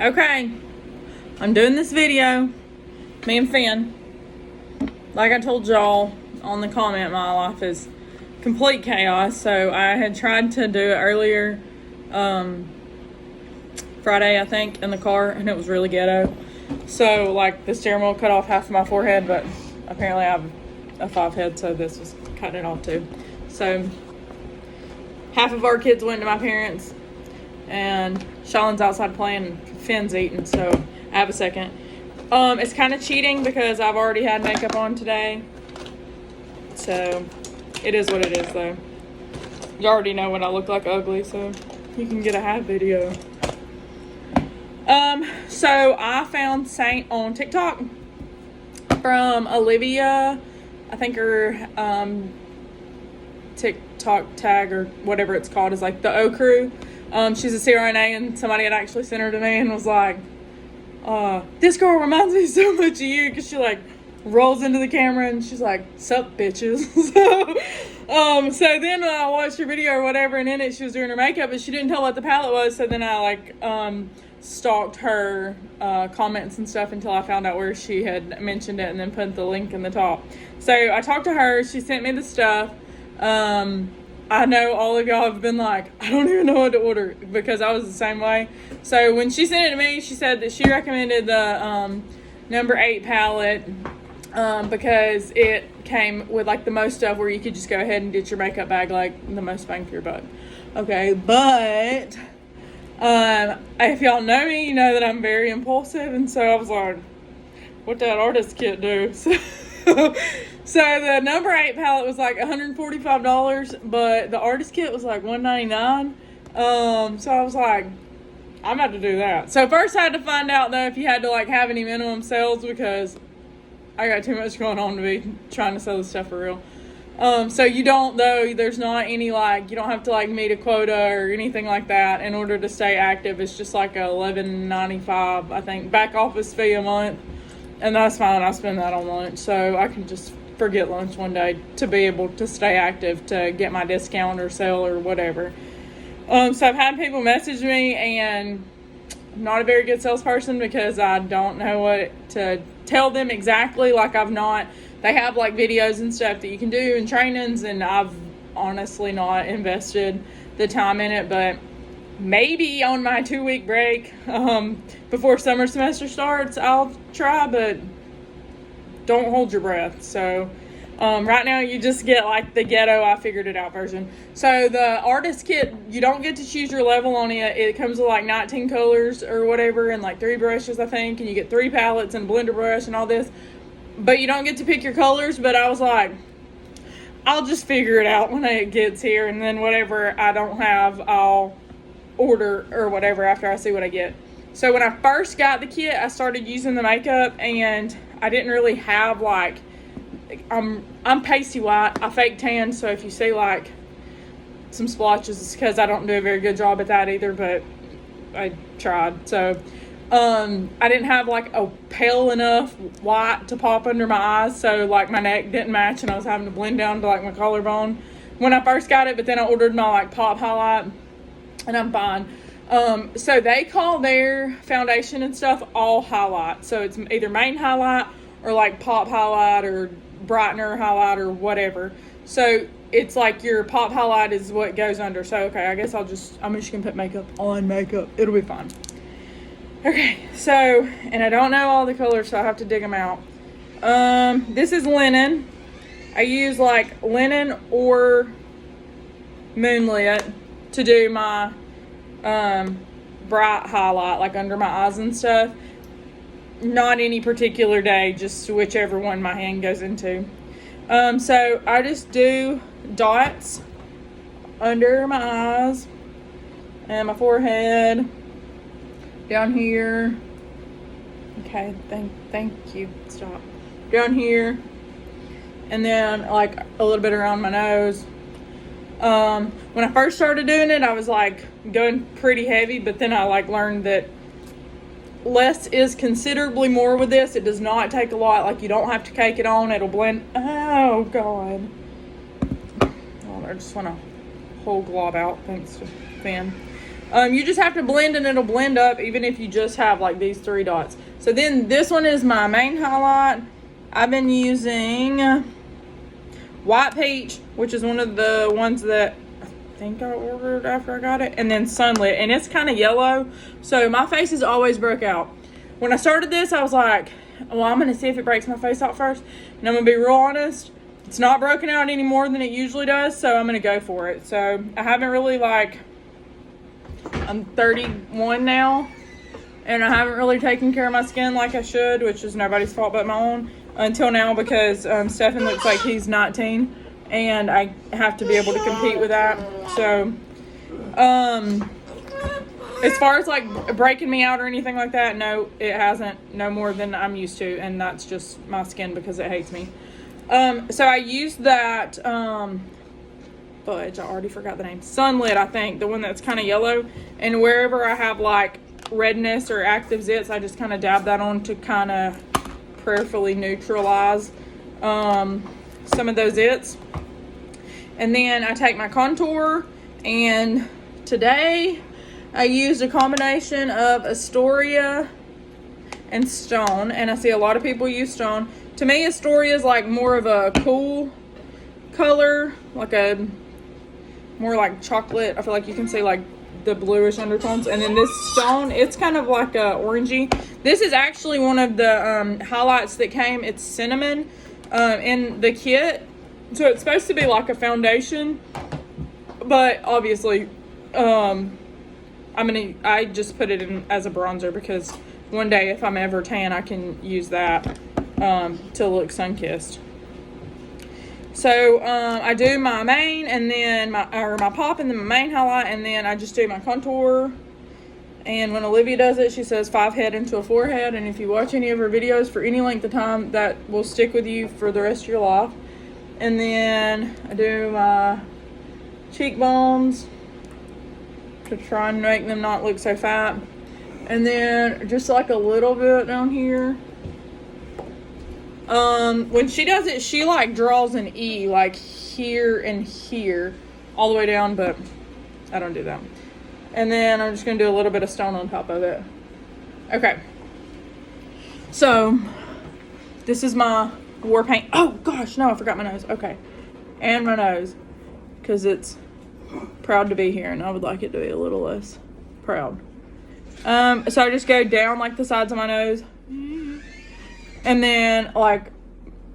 Okay, I'm doing this video. Me and Finn. Like I told y'all on the comment, my life is complete chaos. So I had tried to do it earlier, Friday, I think, in the car, and it was really ghetto. So, like, the steering wheel cut off half of my forehead, but apparently I have a 5 head, so this was cutting it off too. So, half of our kids went to my parents, and Shannon's outside playing, and Finn's eating, so I have a second. It's kind of cheating because I've already had makeup on today. So, it is what it is, though. You already know when I look like ugly, so you can get a half video. So I found Seint on TikTok from Olivia. I think her TikTok tag or whatever it's called is like the O Crew. She's a CRNA, and somebody had actually sent her to me and was like, this girl reminds me so much of you, because she like rolls into the camera and she's like, sup bitches. So then I watched her video or whatever, and in it she was doing her makeup, but she didn't tell what the palette was. So then I like stalked her comments and stuff until I found out where she had mentioned it, and then put the link in the top. So I talked to her. She sent me the stuff. I know all of y'all have been like, I don't even know what to order, because I was the same way. So when she sent it to me, she said that she recommended the number 8 palette because it came with like the most stuff where you could just go ahead and get your makeup bag, like the most bang for your buck. Okay, but if y'all know me, you know that I'm very impulsive, and so I was like, what that artist kit do? So the number 8 palette was like $145, but the artist kit was like $199. So I was like, I'm about to do that. So first I had to find out though if you had to like have any minimum sales, because I got too much going on to be trying to sell this stuff for real. So you don't though, there's not any like, you don't have to like meet a quota or anything like that in order to stay active. It's just like a $11.95, I think, back office fee a month. And that's fine. I spend that on lunch, so I can just forget lunch one day to be able to stay active, to get my discount or sale or whatever. So I've had people message me, and I'm not a very good salesperson because I don't know what to tell them exactly. Like they have like videos and stuff that you can do and trainings, and I've honestly not invested the time in it, but maybe on my 2-week break, before summer semester starts, I'll try, but don't hold your breath. So, right now you just get like the ghetto, I figured it out version. So the artist kit, you don't get to choose your level on it. It comes with like 19 colors or whatever, and like 3 brushes, I think, and you get 3 palettes and a blender brush and all this, but you don't get to pick your colors. But I was like, I'll just figure it out when it gets here, and then whatever I don't have, I'll order or whatever after I see what I get. So when I first got the kit, I started using the makeup, and I didn't really have like, I'm pasty white, I fake tan, so if you see like some splotches, it's because I don't do a very good job at that either, but I tried. So I didn't have like a pale enough white to pop under my eyes, so like my neck didn't match, and I was having to blend down to like my collarbone when I first got it. But then I ordered my like pop highlight, and I'm fine. So they call their foundation and stuff all highlight. So it's either main highlight or like pop highlight or brightener highlight or whatever. So it's like your pop highlight is what goes under. So, okay, I guess I'm just gonna put makeup on makeup. It'll be fine. Okay, so, and I don't know all the colors, so I have to dig them out. This is linen. I use like linen or moonlit to do my bright highlight, like under my eyes and stuff. Not any particular day, just whichever one my hand goes into. So I just do dots under my eyes and my forehead, down here. Okay, thank you. Stop. Down here, and then like a little bit around my nose. When I first started doing it, I was like going pretty heavy, but then I like learned that less is considerably more with this. It does not take a lot. Like, you don't have to cake it on. It'll blend. Oh God. Oh, I just want a whole glob out. Thanks to Finn. You just have to blend and it'll blend up even if you just have like these 3 dots. So then this one is my main highlight. I've been using White Peach, which is one of the ones that I think I ordered after I got it. And then Sunlit, and it's kind of yellow. So my face is always broke out. When I started this, I was like, well, I'm going to see if it breaks my face out first. And I'm going to be real honest. It's not broken out any more than it usually does. So I'm going to go for it. So I haven't really I'm 31 now, and I haven't really taken care of my skin like I should, which is nobody's fault but my own until now, because Stefan looks like he's 19 and I have to be able to compete with that. So as far as like breaking me out or anything like that, no, it hasn't, no more than I'm used to, and that's just my skin because it hates me. So I used that fudge, I already forgot the name, Sunlit, I think, the one that's kind of yellow, and wherever I have like redness or active zits, I just kind of dab that on to kind of prayerfully neutralize some of those zits. And then I take my contour, and today I used a combination of Astoria and Stone, and I see a lot of people use Stone. To me, Astoria is like more of a cool color, like a more like chocolate. I feel like you can see like the bluish undertones. And then this Stone, it's kind of like a orangey. This is actually one of the highlights that came. It's cinnamon in the kit. So it's supposed to be like a foundation, but obviously I just put it in as a bronzer because one day if I'm ever tan, I can use that to look sun-kissed. So I do my main, and then my pop, and then my main highlight, and then I just do my contour. And when Olivia does it, she says 5 head into a 4 head. And if you watch any of her videos for any length of time, that will stick with you for the rest of your life. And then I do my cheekbones to try and make them not look so fat. And then just like a little bit down here. When she does it, she like draws an E like here and here all the way down, but I don't do that. And then I'm just gonna do a little bit of Stone on top of it. Okay, so this is my war paint. Oh gosh, no, I forgot my nose. Okay, and my nose, because it's proud to be here and I would like it to be a little less proud. So I just go down like the sides of my nose, and then like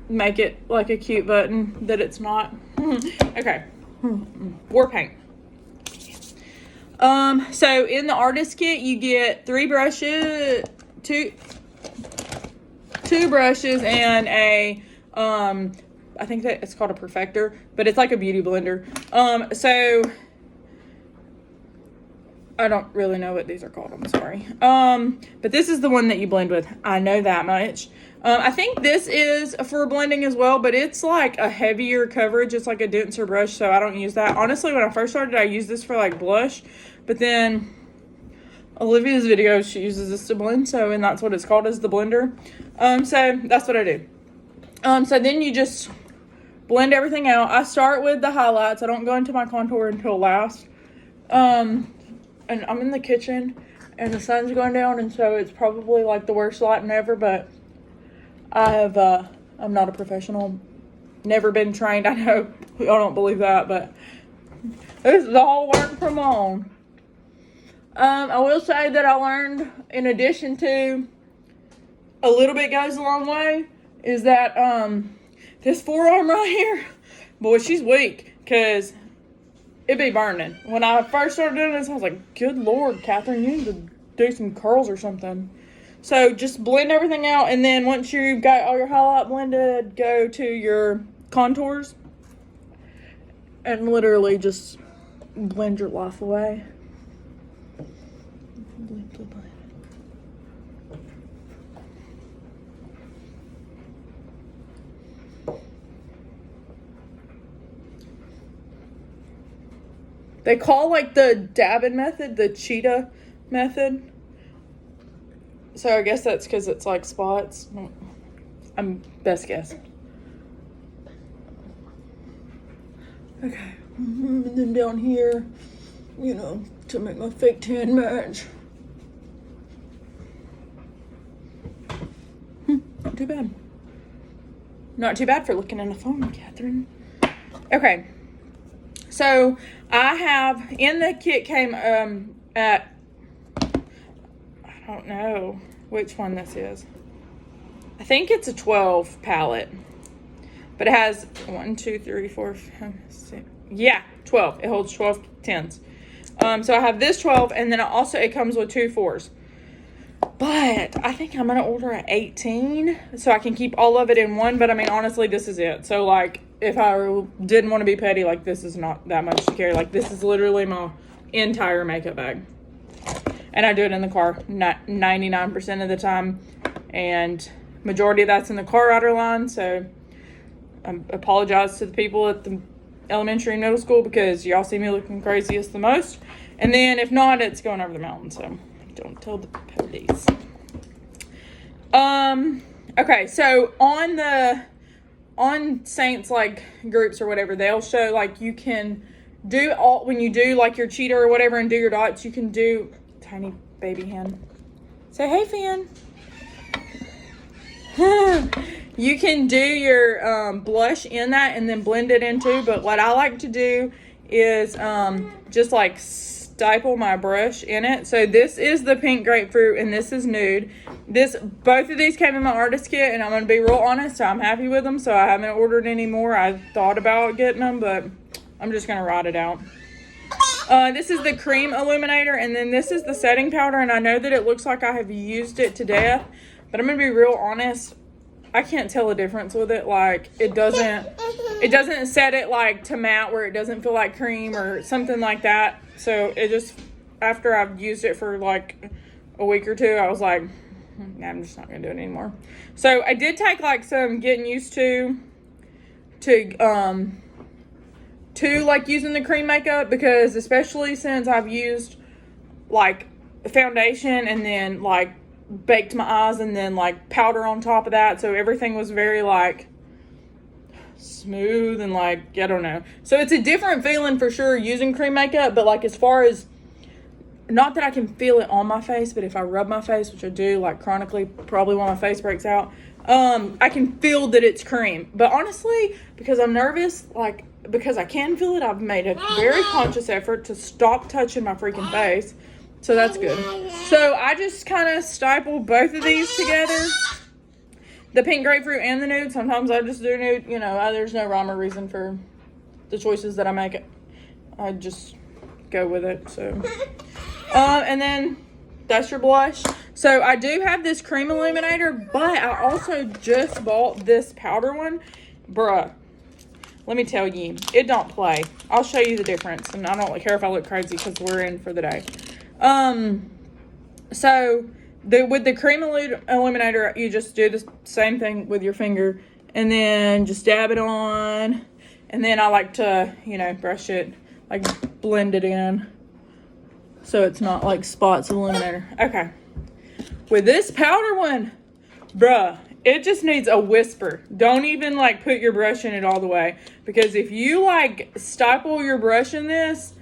make it like a cute button that it's not. Okay, war paint. So in the artist kit you get 3 brushes, two brushes, and a I think that it's called a perfector, but it's like a beauty blender. So I don't really know what these are called, I'm sorry. But this is the one that you blend with. I know that much. I think this is for blending as well, but it's like a heavier coverage. It's like a denser brush, so I don't use that. Honestly, when I first started, I used this for like blush, but then Olivia's video, she uses this to blend, so, and that's what it's called, is the blender. So that's what I do. So then you just blend everything out. I start with the highlights. I don't go into my contour until last. And I'm in the kitchen and the sun's going down, and so it's probably like the worst lighting ever, but I'm not a professional, never been trained. I know I don't believe that, but this is all learned from home. I will say that I learned, in addition to a little bit goes a long way, is that this forearm right here, boy, she's weak, because it be burning. When I first started doing this, I was like, good Lord, Catherine, you need to do some curls or something. So just blend everything out, and then once you've got all your highlight blended, go to your contours and literally just blend your life away. They call like the dabbing method the cheetah method. So I guess that's because it's like spots. I'm best guess. Okay. And then down here, you know, to make my fake tan match. Not too bad. Not too bad for looking in the phone, Catherine. Okay. So, I have, in the kit came, at, I don't know which one this is. I think it's a 12 palette. But it has 1, 2, 3, 4, 5, 6. Yeah, 12. It holds 12 tens. So I have this 12, and then it comes with 2 4s. But I think I'm going to order an 18 so I can keep all of it in one. But I mean, honestly, this is it. So, like, if I didn't want to be petty, like, this is not that much to carry. Like, this is literally my entire makeup bag. And I do it in the car 99% of the time. And majority of that's in the car rider line. So, I apologize to the people at the elementary and middle school because y'all see me looking craziest the most. And then, if not, it's going over the mountain. So, don't tell the police. Okay, so on Saint's, like, groups or whatever, they'll show, like, you can do when you do, like, your cheater or whatever and do your dots, you can do, tiny baby hen. Say, hey, Finn. You can do your blush in that and then blend it into, but what I like to do is just, like, staple my brush in it. So this is the pink grapefruit and this is nude. Both of these came in my artist kit, and I'm going to be real honest, I'm happy with them, so I haven't ordered any more. I thought about getting them, but I'm just going to ride it out. This is the cream illuminator, and then this is the setting powder, and I know that it looks like I have used it to death, but I'm going to be real honest, I can't tell a difference with it. Like, it doesn't set it, like, to matte where it doesn't feel like cream or something like that. So it just, after I've used it for like a week or two, I was like, nah, I'm just not gonna do it anymore. So I did take, like, some getting used to like using the cream makeup, because especially since I've used, like, foundation and then, like, baked my eyes and then, like, powder on top of that, so everything was very, like, smooth and, like, I don't know. So it's a different feeling for sure using cream makeup, but, like, as far as, not that I can feel it on my face, but if I rub my face, which I do, like, chronically, probably when my face breaks out, I can feel that it's cream. But honestly, because I'm nervous, like, because I can feel it, I've made a very conscious effort to stop touching my freaking face. So that's good. So I just kind of staple both of these together. The pink grapefruit and the nude. Sometimes I just do nude. You know, there's no rhyme or reason for the choices that I make. I just go with it. So, and then that's your blush. So I do have this cream illuminator, but I also just bought this powder one. Bruh, let me tell you, it don't play. I'll show you the difference, and I don't care if I look crazy because we're in for the day. So with the cream illuminator, you just do the same thing with your finger, and then just dab it on, and then I like to, you know, brush it, like, blend it in, so it's not like spots of illuminator. Okay. With this powder one, bruh, it just needs a whisper. Don't even, like, put your brush in it all the way, because if you, like, staple your brush in this,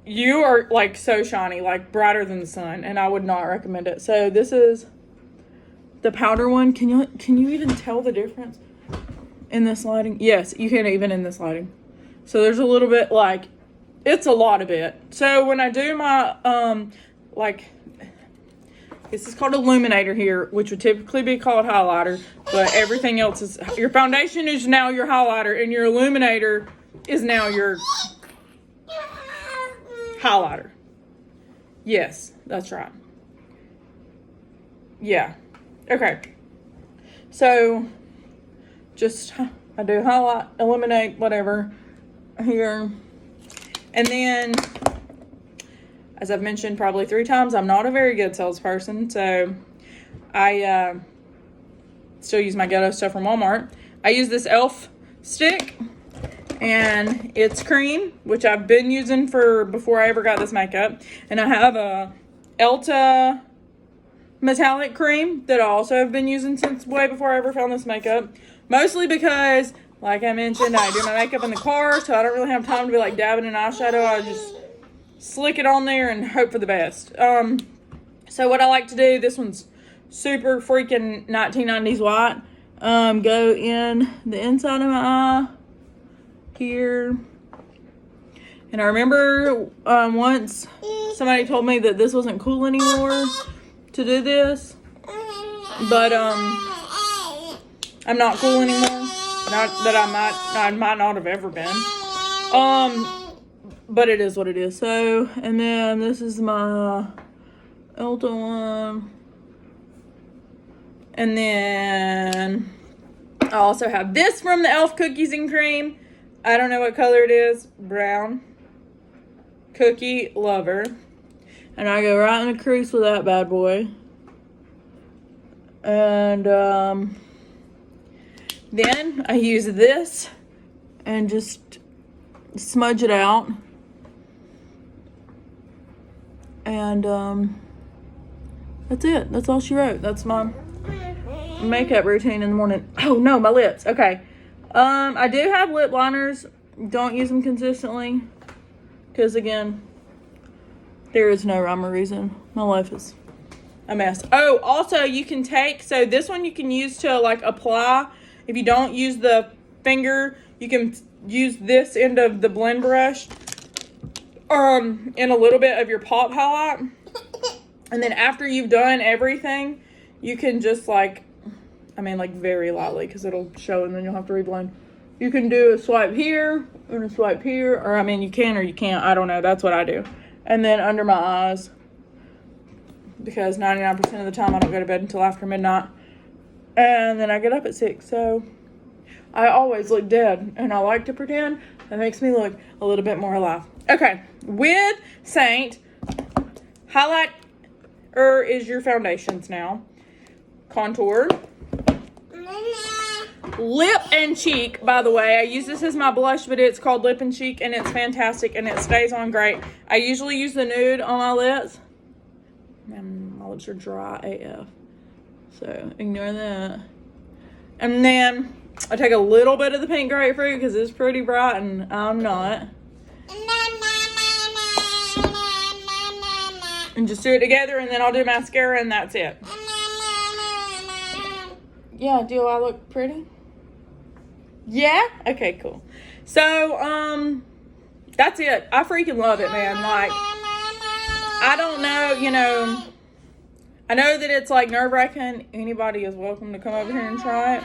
you are, like, so shiny, like, brighter than the sun, and I would not recommend it. So this is the powder one. Can you even tell the difference in this lighting? Yes, you can, even in this lighting. So there's a little bit, like, it's a lot of it. So when I do my, like, this is called illuminator here, which would typically be called highlighter, but everything else is, your foundation is now your highlighter, and your illuminator is now your highlighter. Yes, that's right. Yeah. Okay. So, just, I do highlight, illuminate, whatever, here. And then, as I've mentioned probably 3 times, I'm not a very good salesperson, so I still use my ghetto stuff from Walmart. I use this e.l.f. stick, and it's cream, which I've been using for before I ever got this makeup. And I have a Elta metallic cream that I also have been using since way before I ever found this makeup. Mostly because, like I mentioned, I do my makeup in the car, so I don't really have time to be, like, dabbing in eyeshadow. I just slick it on there and hope for the best. So what I like to do, this one's super freaking 1990s white. Go in the inside of my eye here. And I remember once somebody told me that this wasn't cool anymore to do this. But I'm not cool anymore. Not that I might not have ever been. But it is what it is. So, and then this is my Ulta one. And then I also have this from the e.l.f. Cookies and Cream. I don't know what color it is. Brown. Cookie Lover. And I go right in the crease with that bad boy. And then I use this and just smudge it out. And that's it. That's all she wrote. That's my makeup routine in the morning. Oh no, my lips. Okay. I do have lip liners. Don't use them consistently. Because again, there is no rhyme or reason. My life is a mess. Oh, also you can take, so this one you can use to like apply. If you don't use the finger, you can use this end of the blend brush in a little bit of your pop highlight. And then after you've done everything, you can just like very lightly because it'll show and then you'll have to reblend. You can do a swipe here and a swipe here, or you can or you can't. I don't know. That's what I do. And then under my eyes, because 99% of the time I don't go to bed until after midnight. And then I get up at 6. So I always look dead. And I like to pretend. That makes me look a little bit more alive. Okay. With Seint, highlighter is your foundations now. Contour. Lip and cheek, by the way. I use this as my blush, but it's called Lip and Cheek, and it's fantastic, and it stays on great. I usually use the nude on my lips. Man, my lips are dry AF. So, ignore that. And then, I take a little bit of the pink grapefruit, because it's pretty bright, and I'm not. And just do it together, and then I'll do mascara, and that's it. Yeah, do I look pretty? Yeah? Okay, cool. So, that's it. I freaking love it, man. Like, I don't know, I know that it's like nerve-wracking. Anybody is welcome to come over here and try it.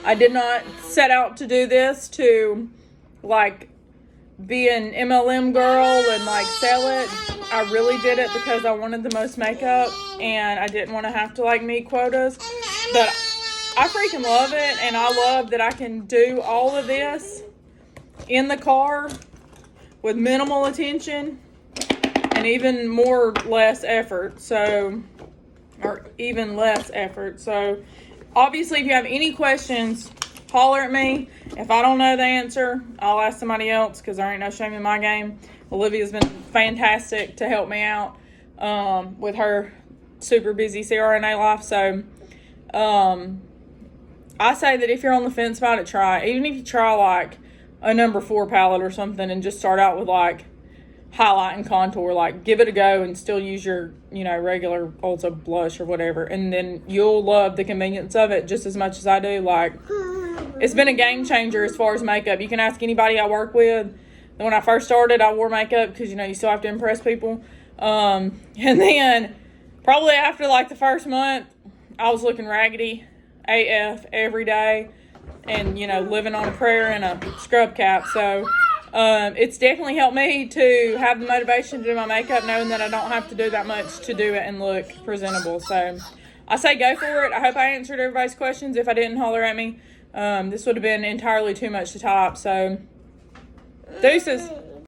I did not set out to do this to, like, be an MLM girl and, like, sell it. I really did it because I wanted the most makeup and I didn't want to have to, like, meet quotas. But I freaking love it, and I love that I can do all of this in the car with minimal attention and even less effort. So, obviously, if you have any questions, holler at me. If I don't know the answer, I'll ask somebody else because there ain't no shame in my game. Olivia's been fantastic to help me out with her super busy CRNA life. So, I say that if you're on the fence about it, try it. Even if you try like a number 4 palette or something and just start out with like highlight and contour, like give it a go and still use your, regular Ulta blush or whatever. And then you'll love the convenience of it just as much as I do. Like, it's been a game changer as far as makeup. You can ask anybody I work with. When I first started, I wore makeup because, you still have to impress people. And then probably after like the first month, I was looking raggedy AF every day and, living on a prayer and a scrub cap. So, it's definitely helped me to have the motivation to do my makeup, knowing that I don't have to do that much to do it and look presentable. So, I say go for it. I hope I answered everybody's questions. If I didn't, holler at me. This would have been entirely too much to type. So, deuces.